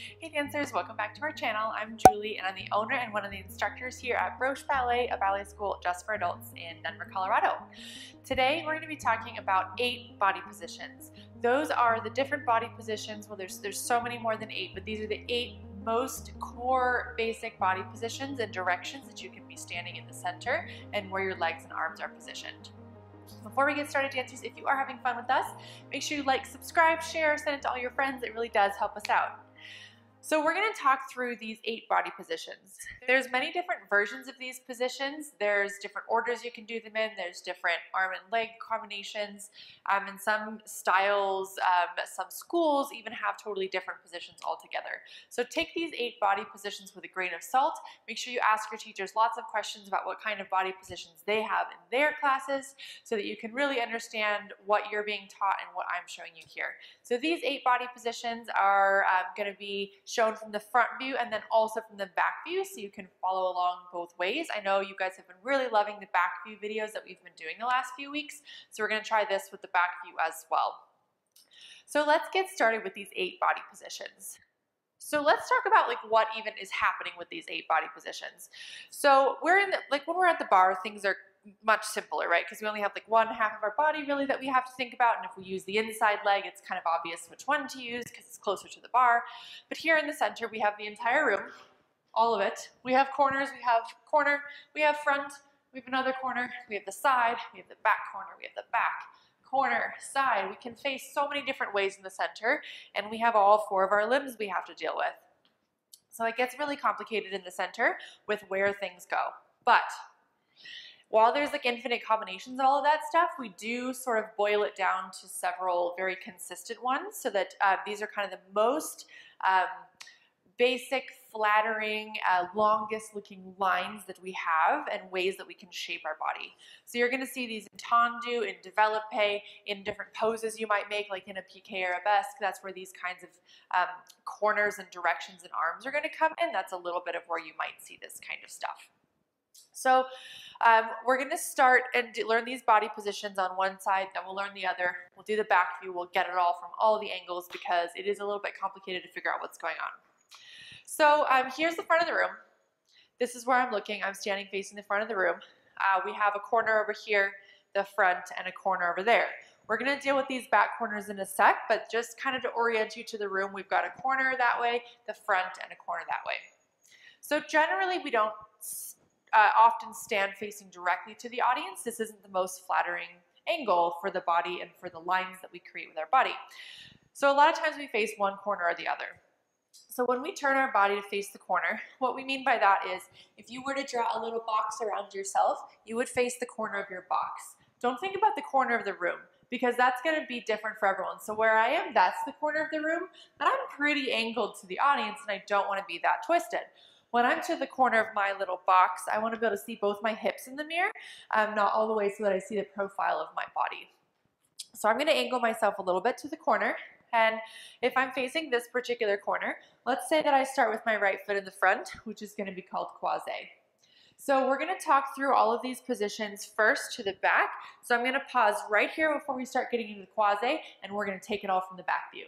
Hey dancers, welcome back to our channel. I'm Julie and I'm the owner and one of the instructors here at Broche Ballet, a ballet school just for adults in Denver, Colorado. Today we're going to be talking about 8 body positions. Those are the different body positions. Well, there's so many more than 8, but these are the 8 most core basic body positions and directions that you can be standing in the center and where your legs and arms are positioned. Before we get started, dancers, if you are having fun with us, make sure you like, subscribe, share, send it to all your friends. It really does help us out. So we're going to talk through these 8 body positions. There's many different versions of these positions. There's different orders you can do them in. There's different arm and leg combinations. And some styles, some schools even have totally different positions altogether. So take these 8 body positions with a grain of salt. Make sure you ask your teachers lots of questions about what kind of body positions they have in their classes so that you can really understand what you're being taught and what I'm showing you here. So these 8 body positions are going to be shown from the front view and then also from the back view, so you can follow along both ways. I know you guys have been really loving the back view videos that we've been doing the last few weeks, so we're going to try this with the back view as well. So let's get started with these 8 body positions. So let's talk about what even is happening with these 8 body positions. So we're in when we're at the bar, things are much simpler, right? Because we only have one half of our body really that we have to think about, and if we use the inside leg, it's kind of obvious which one to use because it's closer to the bar. But here in the center, we have the entire room, all of it. We have corners, we have corner, we have front, we have another corner, we have the side, we have the back corner, we have the back corner, side. We can face so many different ways in the center, and we have all 4 of our limbs we have to deal with. So it gets really complicated in the center with where things go. But while there's infinite combinations and all of that stuff, we do sort of boil it down to several very consistent ones, so that these are kind of the most basic, flattering, longest looking lines that we have and ways that we can shape our body. So you're going to see these in tendu, in développé, in different poses you might make, like in a piqué arabesque. That's where these kinds of corners and directions and arms are going to come in. That's a little bit of where you might see this kind of stuff. So we're going to start and learn these body positions on one side, then we'll learn the other. We'll do the back view. We'll get it all from all the angles because it is a little bit complicated to figure out what's going on. So here's the front of the room. This is where I'm looking. I'm standing facing the front of the room. We have a corner over here, the front, and a corner over there. We're going to deal with these back corners in a sec, but just kind of to orient you to the room, we've got a corner that way, the front, and a corner that way. So generally we don't often stand facing directly to the audience. This isn't the most flattering angle for the body and for the lines that we create with our body. So a lot of times we face one corner or the other. So when we turn our body to face the corner, what we mean by that is if you were to draw a little box around yourself, you would face the corner of your box. Don't think about the corner of the room, because that's going to be different for everyone. So where I am, that's the corner of the room, and I'm pretty angled to the audience, and I don't want to be that twisted. When I'm to the corner of my little box, I want to be able to see both my hips in the mirror, not all the way so that I see the profile of my body. So I'm going to angle myself a little bit to the corner, and if I'm facing this particular corner, let's say that I start with my right foot in the front, which is going to be called croisé. So we're going to talk through all of these positions first to the back. So I'm going to pause right here before we start getting into the croisé, and we're going to take it all from the back view.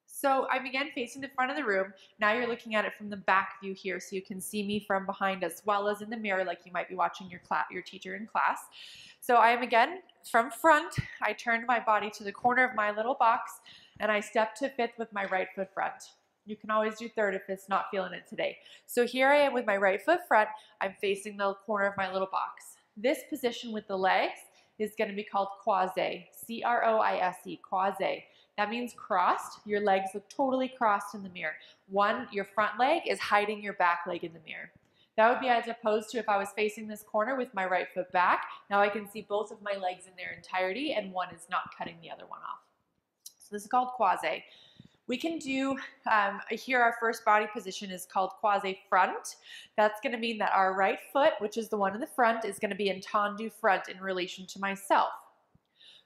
So I'm again facing the front of the room. Now you're looking at it from the back view here, so you can see me from behind as well as in the mirror, like you might be watching your teacher in class. So I am again from front. I turned my body to the corner of my little box, and I step to 5th with my right foot front. You can always do 3rd if it's not feeling it today. So here I am with my right foot front. I'm facing the corner of my little box. This position with the legs is going to be called croisé, C-R-O-I-S-E, croisé. That means crossed. Your legs look totally crossed in the mirror. Your front leg is hiding your back leg in the mirror. That would be as opposed to if I was facing this corner with my right foot back. Now I can see both of my legs in their entirety, and one is not cutting the other one off. So this is called croisé. We can do, here our first body position is called Croisé Front. That's going to mean that our right foot, which is the one in the front, is going to be in tendu front in relation to myself.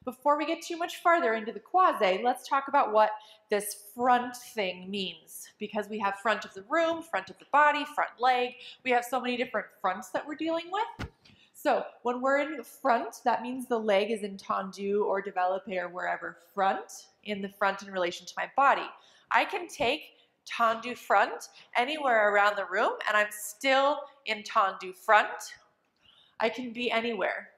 Before we get too much farther into the croisé, let's talk about what this front thing means, because we have front of the room, front of the body, front leg. We have so many different fronts that we're dealing with. So when we're in front, that means the leg is in tendu or développé or wherever front, in the front in relation to my body. I can take tendu front anywhere around the room, and I'm still in tendu front. I can be anywhere.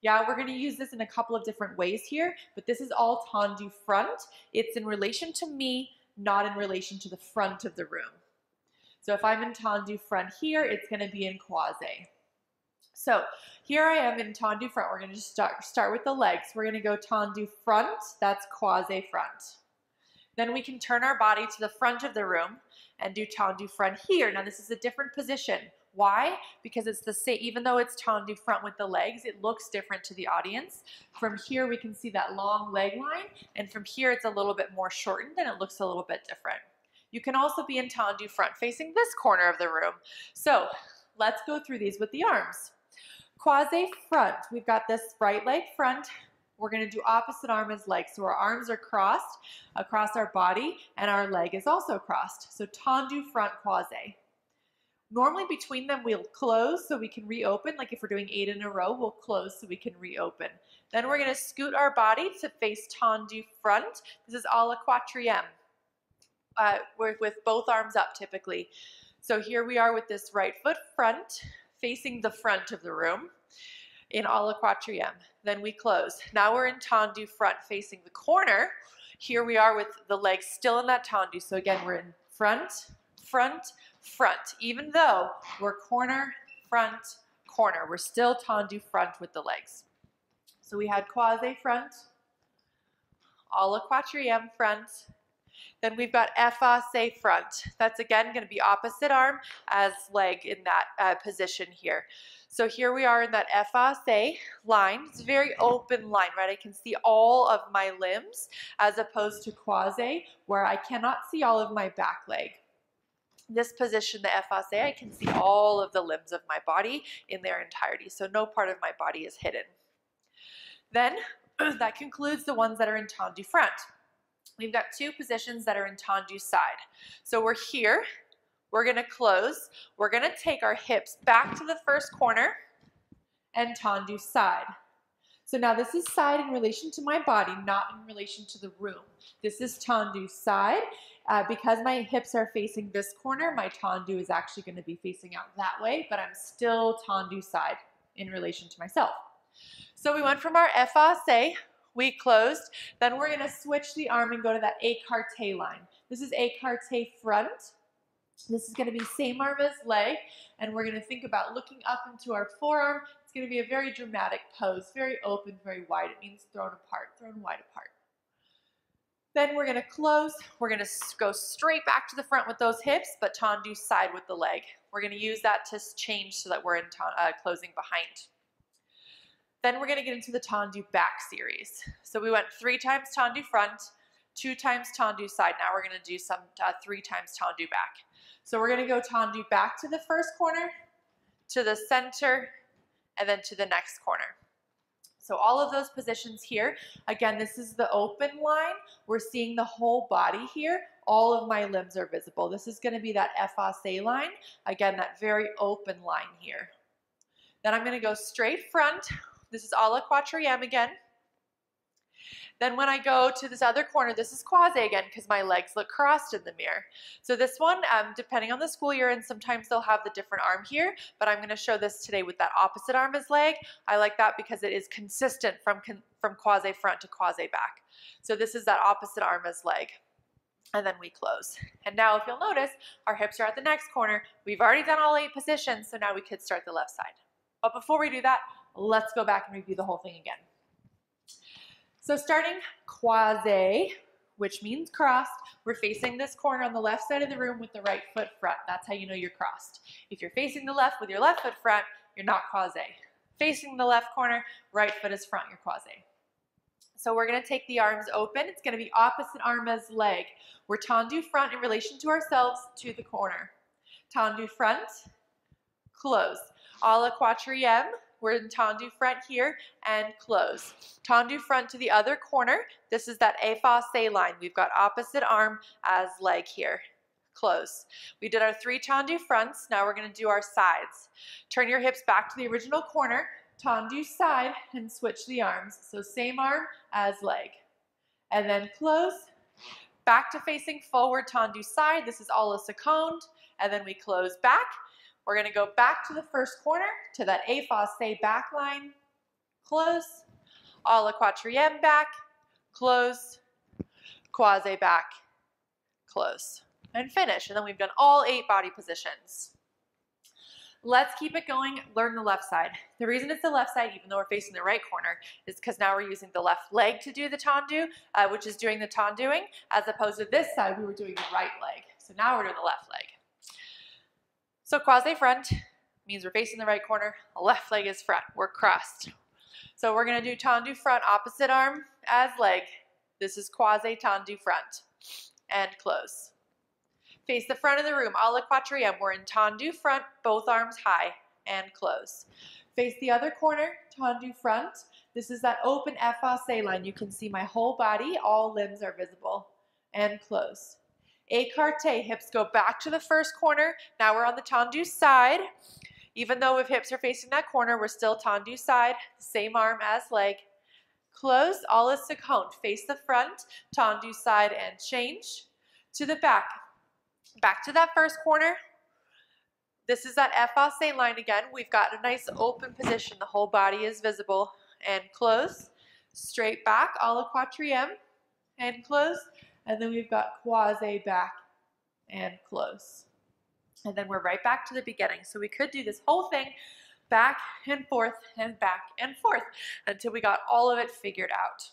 Yeah, we're going to use this in a couple of different ways here, but this is all tendu front. It's in relation to me, not in relation to the front of the room. So if I'm in tendu front here, it's going to be in croisé. So here I am in tendu front. We're going to just start with the legs. We're going to go tendu front, that's croisé front. Then we can turn our body to the front of the room and do tendu front here. Now this is a different position. Why? Because it's the same, even though it's tendu front with the legs, it looks different to the audience. From here we can see that long leg line, and from here it's a little bit more shortened and it looks a little bit different. You can also be in tendu front facing this corner of the room. So let's go through these with the arms. Croisé front, we've got this right leg front. We're going to do opposite arm as leg. So our arms are crossed across our body and our leg is also crossed. So tendu front croisé. Normally between them we'll close so we can reopen. Like if we're doing 8 in a row, we'll close so we can reopen. Then we're going to scoot our body to face tendu front. This is a la quatriéme. With both arms up typically. So here we are with this right foot front facing the front of the room in a la quatriéme. Then we close. Now we're in tendu front facing the corner. Here we are with the legs still in that tendu. So again, we're in front, front, front. Even though we're corner, front, corner, we're still tendu front with the legs. So we had croisé front, a la quatriéme front. Then we've got effacé front. That's again going to be opposite arm as leg in that position here. So here we are in that effacé line. It's a very open line, right? I can see all of my limbs as opposed to croisé where I cannot see all of my back leg. This position, the effacé, I can see all of the limbs of my body in their entirety. So no part of my body is hidden. Then that concludes the ones that are in tendu front. We've got 2 positions that are in tendu side. So we're here, we're going to close, we're going to take our hips back to the first corner and tendu side. So now this is side in relation to my body, not in relation to the room. This is tendu side. Because my hips are facing this corner, my tendu is actually going to be facing out that way, but I'm still tendu side in relation to myself. So we went from our effacé, we closed, then we're going to switch the arm and go to that écarté line. This is écarté front. This is going to be same arm as leg, and we're going to think about looking up into our forearm. It's going to be a very dramatic pose, very open, very wide. It means thrown apart, thrown wide apart. Then we're going to close. We're going to go straight back to the front with those hips, but tendu side with the leg. We're going to use that to change so that we're in closing behind. Then we're going to get into the tendu back series. So we went 3 times tendu front, 2 times tendu side. Now we're going to do some 3 times tendu back. So we're going to go tendu back to the first corner, to the center, and then to the next corner. So all of those positions here, again, this is the open line. We're seeing the whole body here. All of my limbs are visible. This is going to be that effacé line. Again, that very open line here. Then I'm going to go straight front. This is a la quatriéme again. Then when I go to this other corner, this is croisé again because my legs look crossed in the mirror. So this one, depending on the school you're in, sometimes they'll have the different arm here, but I'm going to show this today with that opposite arm as leg. I like that because it is consistent from croisé front to croisé back. So this is that opposite arm as leg. And then we close. And now if you'll notice, our hips are at the next corner. We've already done all 8 positions, so now we could start the left side. But before we do that, let's go back and review the whole thing again. So starting croisé, which means crossed, we're facing this corner on the left side of the room with the right foot front. That's how you know you're crossed. If you're facing the left with your left foot front, you're not croisé. Facing the left corner, right foot is front, you're croisé. So we're going to take the arms open. It's going to be opposite arm as leg. We're tendu front in relation to ourselves to the corner. Tendu front, close. A la quatriéme. We're in tendu front here and close. Tendu front to the other corner. This is that effacé line. We've got opposite arm as leg here. Close. We did our 3 tendu fronts. Now we're going to do our sides. Turn your hips back to the original corner. Tendu side and switch the arms. So same arm as leg. And then close. back to facing forward tendu side. This is all a seconde, and then we close back. We're going to go back to the first corner to that effacé back line, close, a la quatrième back, close, croisé back, close, and finish. And then we've done all 8 body positions. Let's keep it going. Learn the left side. The reason it's the left side, even though we're facing the right corner, is because now we're using the left leg to do the tendu, which is doing the tenduing, as opposed to this side, we were doing the right leg. So now we're doing the left leg. So Croisé Front means we're facing the right corner, the left leg is front, we're crossed. So we're going to do tendu front, opposite arm as leg. This is Croisé tendu front, and close. Face the front of the room, a la quatrième. We're in tendu front, both arms high, and close. Face the other corner, tendu front. This is that open effacé line. You can see my whole body, all limbs are visible, and close. Ecarté, hips go back to the first corner. Now we're on the tendu side. Even though if hips are facing that corner, we're still tendu side, same arm as leg. Close, a la seconde. Face the front, tendu side, and change to the back. Back to that first corner. This is that effacé line again. We've got a nice open position. The whole body is visible. And close. Straight back, a la quatrième, and close. And then we've got croisé back and close. And then we're right back to the beginning. So we could do this whole thing back and forth and back and forth until we got all of it figured out.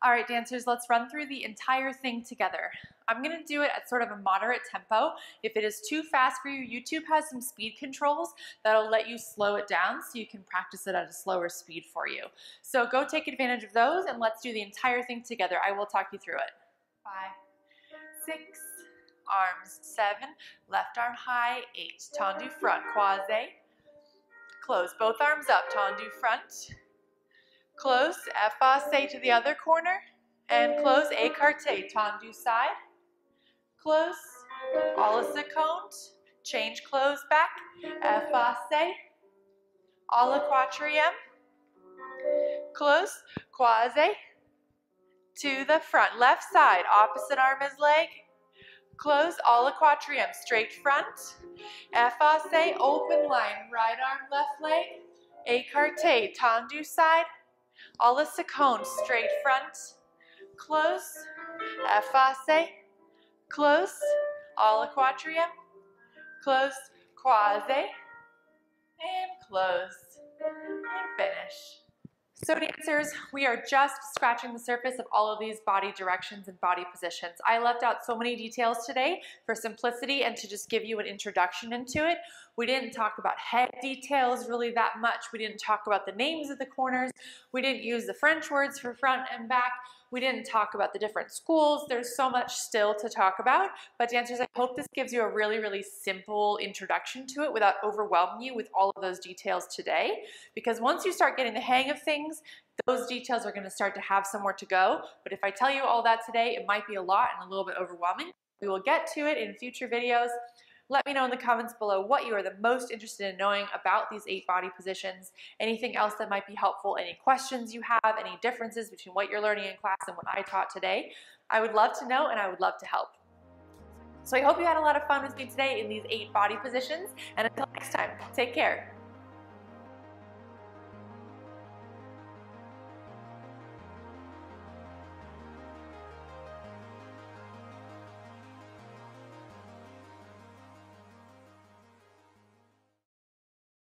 All right, dancers, let's run through the entire thing together. I'm going to do it at sort of a moderate tempo. If it is too fast for you, YouTube has some speed controls that'll let you slow it down so you can practice it at a slower speed for you. So go take advantage of those and let's do the entire thing together. I will talk you through it. 5, 6, arms 7, left arm high, 8, tendu front, croisé, close, both arms up, tendu front, close, effacé to the other corner, and close, écarté, tendu side, close, a la seconde, change, close back, effacé, a la quatrième, close, croisé, to the front, left side, opposite arm is leg, close, a la quatrième, straight front, effacé, open line, right arm, left leg, écarté, tendu side, a la seconde, straight front, close, effacé, close, a la quatrième, close, croisé, and close, and finish. So dancers, we are just scratching the surface of all of these body directions and body positions. I left out so many details today for simplicity and to just give you an introduction into it. We didn't talk about head details really that much. We didn't talk about the names of the corners. We didn't use the French words for front and back. We didn't talk about the different schools. There's so much still to talk about. But dancers, I hope this gives you a really, really simple introduction to it without overwhelming you with all of those details today. Because once you start getting the hang of things, those details are going to start to have somewhere to go. But if I tell you all that today, it might be a lot and a little bit overwhelming. We will get to it in future videos. Let me know in the comments below what you are the most interested in knowing about these 8 body positions, anything else that might be helpful, any questions you have, any differences between what you're learning in class and what I taught today. I would love to know and I would love to help. So I hope you had a lot of fun with me today in these 8 body positions, and until next time, take care.